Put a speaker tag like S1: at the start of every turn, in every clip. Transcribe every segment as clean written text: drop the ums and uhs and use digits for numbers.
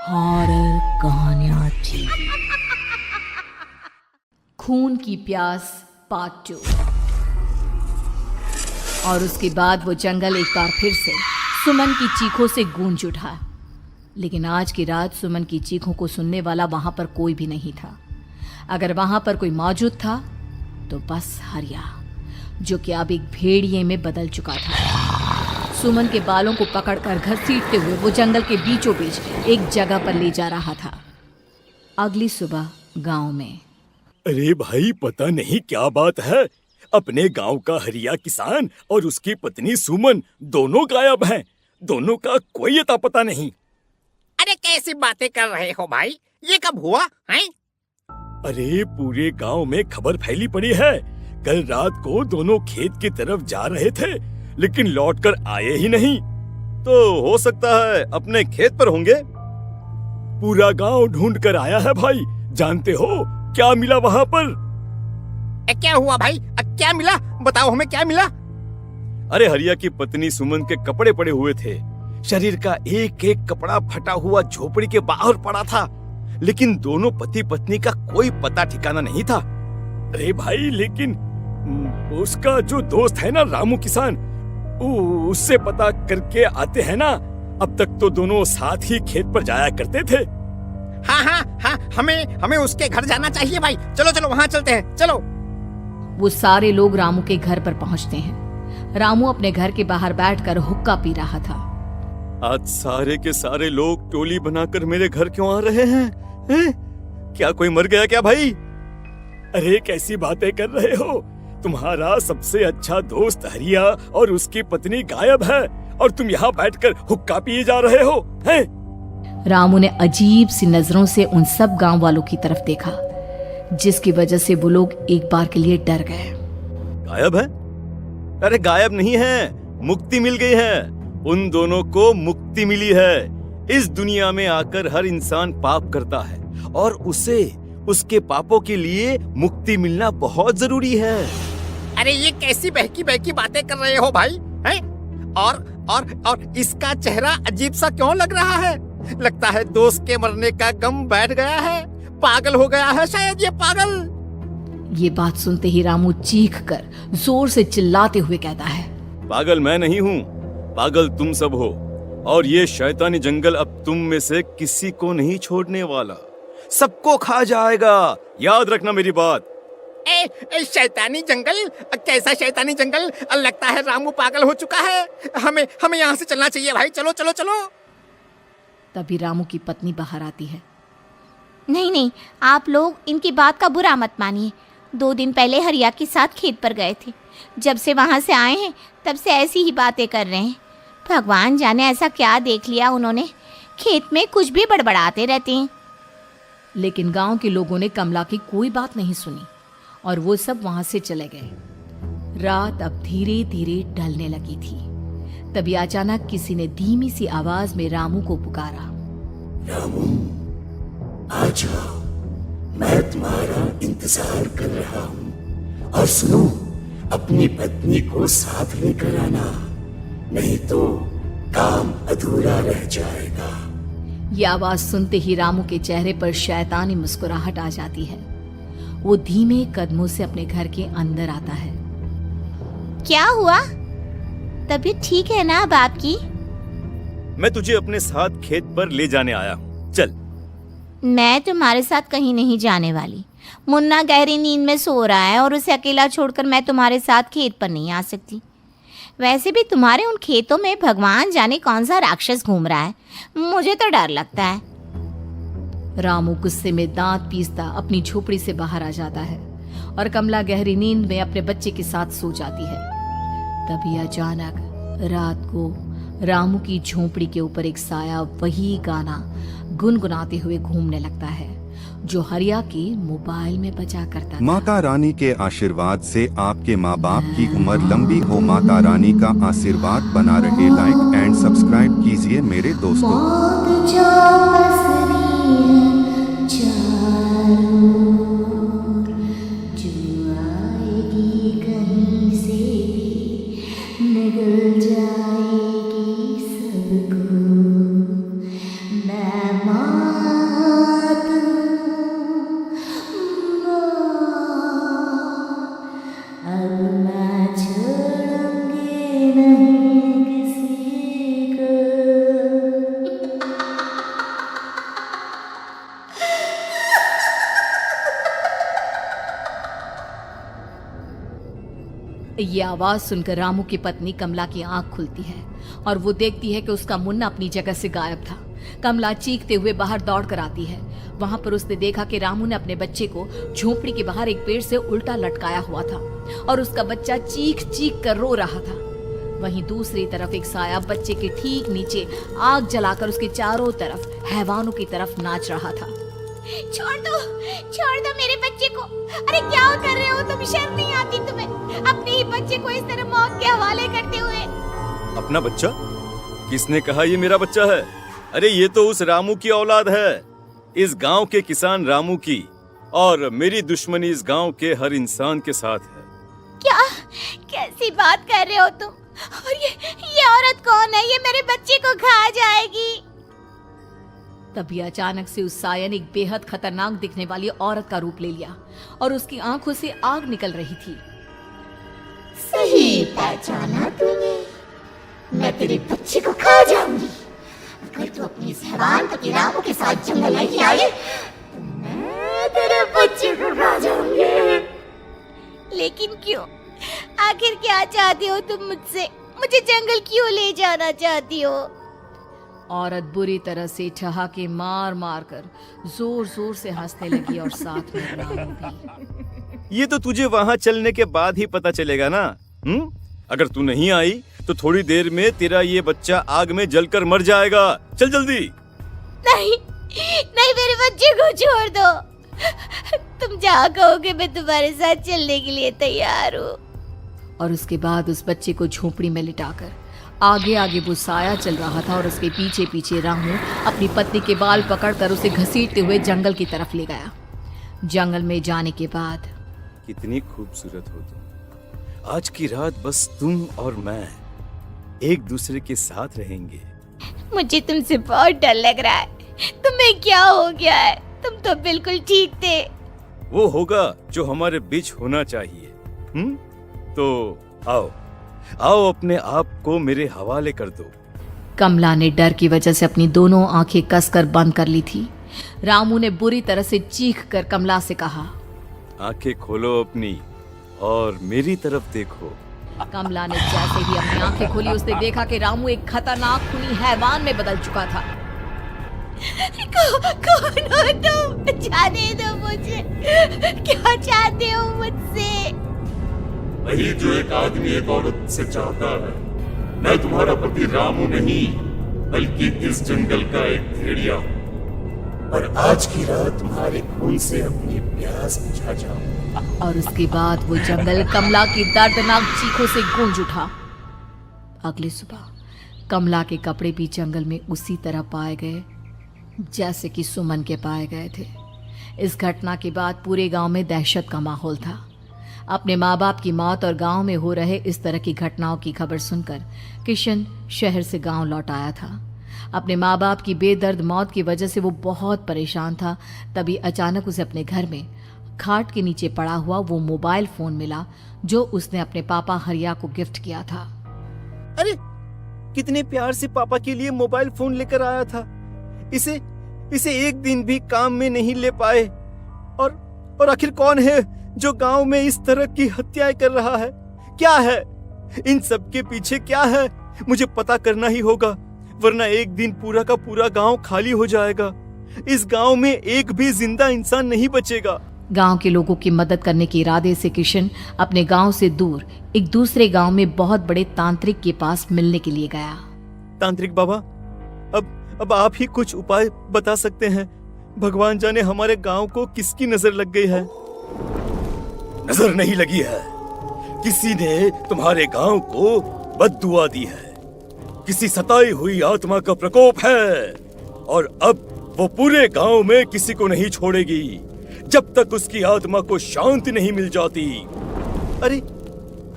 S1: Horror कहानियां थी। खून की प्यास पार्ट 2। और उसके बाद वो जंगल एक बार फिर से सुमन की चीखों से गूंज उठा। लेकिन आज की रात सुमन की चीखों को सुनने वाला वहां पर कोई भी नहीं था। अगर वहां पर कोई मौजूद था तो बस हरिया, जो कि अब एक भेड़िए में बदल चुका था। सुमन के बालों को पकड़कर घसीटते हुए वो जंगल के बीचों बीच एक जगह पर ले जा रहा था। अगली सुबह गांव में।
S2: अरे भाई, पता नहीं क्या बात है, अपने गांव का हरिया किसान और उसकी पत्नी सुमन दोनों गायब हैं। दोनों का कोई अता पता नहीं।
S3: अरे कैसी बातें कर रहे हो भाई, ये कब हुआ है?
S2: अरे पूरे गांव में खबर फैली पड़ी है। कल रात को दोनों खेत की तरफ जा रहे थे, लेकिन लौटकर आए ही नहीं।
S4: तो हो सकता है अपने खेत पर होंगे।
S2: पूरा गांव ढूंढ कर आया है भाई। जानते हो क्या मिला वहां पर?
S3: क्या हुआ भाई? क्या मिला? बताओ हमें, क्या मिला?
S4: अरे हरिया की पत्नी सुमन के कपड़े पड़े हुए थे। शरीर का एक एक कपड़ा फटा हुआ झोपड़ी के बाहर पड़ा था, लेकिन दोनों पति पत्नी का कोई पता ठिकाना नहीं था।
S2: अरे भाई, लेकिन उसका जो दोस्त है ना रामू किसान, उससे पता करके आते हैं ना। अब तक तो दोनों साथ ही खेत पर जाया करते थे।
S3: हाँ, हमें उसके घर जाना चाहिए भाई। चलो वहाँ चलते हैं, चलो।
S1: वो सारे लोग रामू के घर पर पहुंचते हैं। रामू अपने घर के बाहर बैठकर हुक्का पी रहा था।
S4: आज सारे के सारे लोग टोली बनाकर मेरे घर क्यों आ रहे हैं? क्या कोई मर गया क्या भाई?
S2: अरे कैसी बातें कर रहे हो? तुम्हारा सबसे अच्छा दोस्त हरिया और उसकी पत्नी गायब है और तुम यहाँ बैठकर हुक्का पिए जा रहे हो हैं?
S1: रामू ने अजीब सी नजरों से उन सब गांव वालों की तरफ देखा, जिसकी वजह से वो लोग एक बार के लिए डर गए।
S4: गायब है? अरे गायब नहीं है, मुक्ति मिल गई है। उन दोनों को मुक्ति मिली है। इस दुनिया में आकर हर इंसान पाप करता है और उसे उसके पापों के लिए मुक्ति मिलना बहुत जरूरी है।
S3: अरे ये कैसी बहकी बातें कर रहे हो भाई, हैं? और इसका चेहरा अजीब सा क्यों लग रहा है? लगता है दोस्त के मरने का गम बैठ गया है। पागल हो गया है शायद ये पागल।
S1: ये बात सुनते ही रामू चीख कर जोर से चिल्लाते हुए कहता है,
S4: पागल मैं नहीं हूँ, पागल तुम सब हो। और ये शैतानी जंगल अब तुम में से किसी को नहीं छोड़ने वाला, सबको खा जाएगा। याद रखना मेरी बात।
S3: शैतानी जंगल? कैसा शैतानी जंगल? लगता है रामू पागल हो चुका है। हमें यहाँ से चलना चाहिए भाई। चलो।
S1: तभी रामू की पत्नी बाहर आती है।
S5: नहीं, आप लोग इनकी बात का बुरा मत मानिए। 2 दिन पहले हरिया के साथ खेत पर गए थे। जब से वहाँ से आए हैं तब से ऐसी ही बातें कर रहे हैं। भगवान जाने ऐसा क्या देख लिया उन्होंने, खेत में कुछ भी बड़बड़ाते रहते हैं।
S1: लेकिन गांव के लोगों ने कमला की कोई बात नहीं सुनी और वो सब वहां से चले गए। रात अब धीरे धीरे ढलने लगी थी। तभी अचानक किसी ने धीमी सी आवाज में रामू को पुकारा।
S6: रामू, आ जाओ, मैं तुम्हारा इंतजार कर रहा हूँ। और सुनो, अपनी पत्नी को साथ लेकर आना, नहीं तो काम अधूरा रह जाएगा।
S1: ये आवाज सुनते ही रामू के चेहरे पर शैतानी मुस्कुराहट आ जाती है। वो धीमे कदमों से अपने घर के अंदर आता है।
S5: क्या हुआ? तबीयत ठीक है ना अब आपकी?
S4: मैं तुझे अपने साथ खेत पर ले जाने आया हूँ, चल।
S5: मैं तुम्हारे साथ कहीं नहीं जाने वाली। मुन्ना गहरी नींद में सो रहा है और उसे अकेला छोड़कर मैं तुम्हारे साथ खेत पर नहीं आ सकती। वैसे भी तुम्हारे उन खेतों में भगवान जाने कौन सा राक्षस घूम रहा है, मुझे तो डर लगता है।
S1: रामू गुस्से में दांत पीसता अपनी झोपड़ी से बाहर आ जाता है और कमला गहरी नींद में अपने बच्चे के साथ सो जाती है। तभी अचानक रात को रामू की झोपड़ी के ऊपर एक साया वही गाना गुनगुनाते हुए घूमने लगता है जो हरिया के मोबाइल में बजा करता था।
S7: माता रानी के आशीर्वाद से आपके माँ बाप की उम्र लंबी हो। माता रानी का आशीर्वाद बना रहे। लाइक एंड सब्सक्राइब कीजिए मेरे दोस्तों।
S5: निकल जाएगी सबको, मैं
S1: ये आवाज सुनकर रामू की पत्नी कमला की आंख खुलती है और वो देखती है कि उसका मुन्ना अपनी जगह से गायब था। कमला चीखते हुए बाहर दौड़ कर आती है। वहां पर उसने देखा कि रामू ने अपने बच्चे को झोपड़ी के बाहर एक पेड़ से उल्टा लटकाया हुआ था और उसका बच्चा चीख चीख कर रो रहा था। वहीं दूसरी तरफ एक साया बच्चे के ठीक नीचे आग जलाकर उसके चारों तरफ हैवानों की तरफ नाच रहा था।
S5: छोड़ दो मेरे बच्चे को। अरे क्या कर रहे हो तुम? शर्म नहीं आती तुम्हें? अपने ही बच्चे को इस तरह मौत के हवाले करते हुए।
S4: अपना बच्चा? किसने कहा ये मेरा बच्चा है? अरे ये तो उस रामू की औलाद है, इस गांव के किसान रामू की, और मेरी दुश्मनी इस गांव के हर इंसान के साथ है।
S5: क्या कैसी बात कर रहे हो तुम? और ये औरत कौन है? ये मेरे बच्चे को खा जाएगी।
S1: तभी अचानक से उस साया ने एक बेहद खतरनाक दिखने वाली औरत का रूप ले लिया और उसकी आंखों से आग निकल रही थी।
S6: सही पहचाना तूने, मैं तेरे बच्चे को खा जाऊंगी। अगर तू अपनी इस हैवान पति रामू के साथ जंगल नहीं आए तो मैं तेरे बच्चे को खा जाऊंगी।
S5: लेकिन क्यों? आखिर क्या चाहती हो तुम मुझसे? मुझे जंगल क्यों ले जाना चाहती हो?
S1: औरत बुरी तरह से ठहाके मार मार कर जोर जोर से हंसने लगी और साथ में रामू भी।
S4: ये तो तुझे वहाँ चलने के बाद ही पता चलेगा ना। अगर तू नहीं आई तो थोड़ी देर में तेरा ये बच्चा आग में जलकर मर जाएगा। चल जल्दी।
S5: नहीं मेरे बच्चे को छोड़ दो। तुम जहाँ कहोगे मैं तुम्हारे साथ चलने के लिए तैयार हूँ।
S1: और उसके बाद उस बच्चे को झोपड़ी में लिटाकर आगे आगे वो साया चल रहा था और उसके पीछे पीछे रामू अपनी पत्नी के बाल पकड़कर उसे घसीटते हुए जंगल की तरफ ले गया। जंगल में जाने के बाद,
S4: कितनी खूबसूरत हो तुम। आज की रात बस तुम और मैं एक दूसरे के साथ रहेंगे।
S5: मुझे तुमसे बहुत डर लग रहा है। तुम्हें क्या हो गया है? तुम तो बिल्कुल ठीक थे।
S4: वो होगा जो हमारे बीच होना चाहिए। तो आओ अपने आप को मेरे हवाले कर दो।
S1: कमला ने डर की वजह से अपनी दोनों आंखें कसकर बंद कर ली थी। रामू ने बुरी तरह से चीख कर कमला से कहा,
S4: आंखें खोलो अपनी और मेरी तरफ देखो।
S1: कमला ने जैसे ही अपनी आंखें खोली उसने देखा कि रामू एक खतरनाक खूनी हैवान में बदल चुका था।
S5: कौन हो तुम? जाने दो मुझे। क्या चाहते हो मुझसे?
S6: वही जो एक आदमी एक औरत से चाहता है। मैं तुम्हारा पति रामू नहीं, बल्कि इस जंगल का एक भेड़िया हूँ, और आज की रात तुम्हारे खून से अपनी प्यास बुझा जाऊं।
S1: और उसके बाद वो जंगल कमला की दर्दनाक चीखों से गूंज उठा। अगली सुबह कमला के कपड़े भी जंगल में उसी तरह पाए गए जैसे कि सुमन के पाए गए थे। इस घटना के बाद पूरे गांव में दहशत का माहौल था। अपने माँ बाप की मौत और गांव में हो रहे इस तरह की घटनाओं की खबर सुनकर किशन शहर से गांव लौट आया था। अपने माँ बाप की बेदर्द मौत की वजह से वो बहुत परेशान था। तभी अचानक उसे अपने घर में खाट के नीचे पड़ा हुआ वो मोबाइल फोन मिला जो उसने अपने पापा हरिया को गिफ्ट किया था।
S4: अरे कितने प्यार से पापा के लिए मोबाइल फोन लेकर आया था। इसे एक दिन भी काम में नहीं ले पाए। और आखिर कौन है जो गांव में इस तरह की हत्याएं कर रहा है? क्या है इन सब के पीछे? क्या है? मुझे पता करना ही होगा, वरना एक दिन पूरा का पूरा गांव खाली हो जाएगा। इस गांव में एक भी जिंदा इंसान नहीं बचेगा।
S1: गांव के लोगों की मदद करने के इरादे से किशन अपने गांव से दूर एक दूसरे गांव में बहुत बड़े तांत्रिक के पास मिलने के लिए गया।
S4: तांत्रिक बाबा, अब आप ही कुछ उपाय बता सकते हैं। भगवान जाने हमारे गांव को किसकी नजर लग गई है।
S2: नजर नहीं लगी है, किसी ने तुम्हारे गांव को बद्दुआ दी है। किसी सताई हुई आत्मा का प्रकोप है और अब वो पूरे गांव में किसी को नहीं छोड़ेगी जब तक उसकी आत्मा को शांति नहीं मिल जाती।
S4: अरे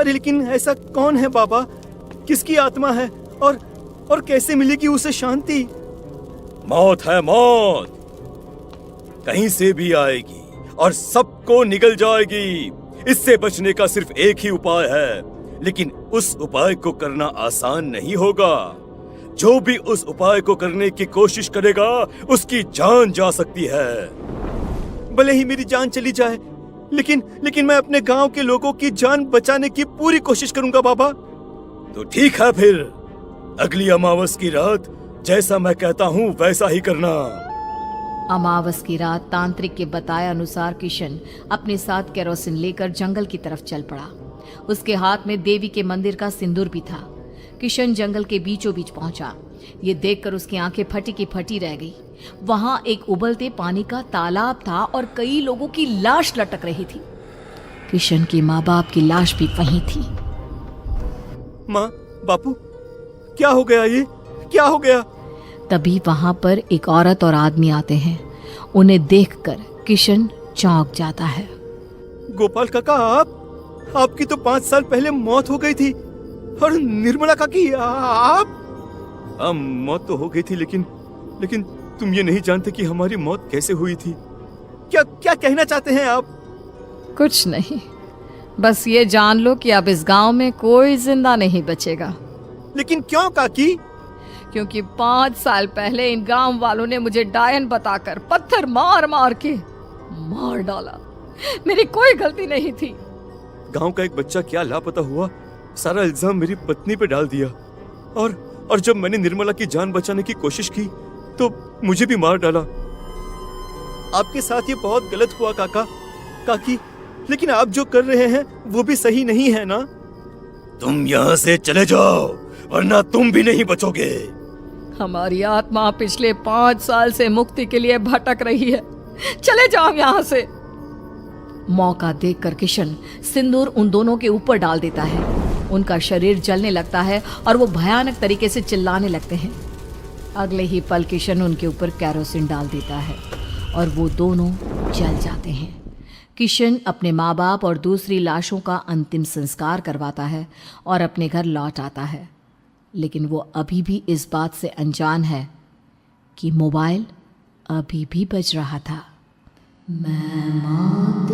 S4: लेकिन ऐसा कौन है बाबा? किसकी आत्मा है और कैसे मिलेगी उसे शांति?
S2: मौत है मौत, कहीं से भी आएगी और सबको निगल जाएगी। इससे बचने का सिर्फ एक ही उपाय है, लेकिन उस उपाय को करना आसान नहीं होगा। जो भी उस उपाय को करने की कोशिश करेगा उसकी जान जा सकती है।
S4: भले ही मेरी जान चली जाए, लेकिन मैं अपने गांव के लोगों की जान बचाने की पूरी कोशिश करूंगा बाबा।
S2: तो ठीक है, फिर अगली अमावस की रात जैसा मैं कहता हूँ वैसा ही करना।
S1: अमावस की रात तांत्रिक के बताए अनुसार किशन अपने साथ केरोसिन लेकर जंगल की तरफ चल पड़ा। उसके हाथ में देवी के मंदिर का सिंदूर भी था। किशन जंगल के बीचों बीच पहुंचा। ये देखकर उसकी आंखें फटी की फटी रह गई। वहां एक उबलते पानी का तालाब था और कई लोगों की लाश लटक रही थी। किशन के माँ बाप की लाश भी वहीं थी।
S4: माँ, बापू, क्या हो गया? ये क्या हो गया?
S1: तभी वहां पर एक औरत और आदमी आते हैं। उन्हें देखकर किशन चौंक जाता है।
S4: गोपाल काका, आपकी तो 5 साल पहले मौत हो गई थी। और निर्मला काकी, आप? मौत तो हो गई थी, लेकिन तुम ये नहीं जानते कि हमारी मौत कैसे हुई थी। क्या कहना चाहते हैं आप?
S1: कुछ नहीं, बस ये जान लो कि अब इस गांव में कोई जिंदा नहीं बचेगा।
S4: लेकिन क्यों काकी?
S1: क्योंकि 5 साल पहले इन गांव वालों ने मुझे डायन बताकर पत्थर मार मार के मार डाला। मेरी कोई गलती नहीं थी।
S4: गांव का एक बच्चा क्या लापता हुआ, सारा इल्जाम मेरी पत्नी पे डाल दिया। और जब मैंने निर्मला की जान बचाने की कोशिश की तो मुझे भी मार डाला। आपके साथ ये बहुत गलत हुआ काकी, लेकिन आप जो कर रहे हैं वो भी सही नहीं है ना?
S2: तुम यहाँ से चले जाओ वरना तुम भी नहीं बचोगे।
S1: हमारी आत्मा पिछले 5 साल से मुक्ति के लिए भटक रही है। चले जाओ यहाँ से। मौका देखकर किशन सिंदूर उन दोनों के ऊपर डाल देता है। उनका शरीर जलने लगता है और वो भयानक तरीके से चिल्लाने लगते हैं। अगले ही पल किशन उनके ऊपर केरोसिन डाल देता है और वो दोनों जल जाते हैं। किशन अपने माँ बाप और दूसरी लाशों का अंतिम संस्कार करवाता है और अपने घर लौट आता है। लेकिन वो अभी भी इस बात से अनजान है कि मोबाइल अभी भी बज रहा था। मैं मौत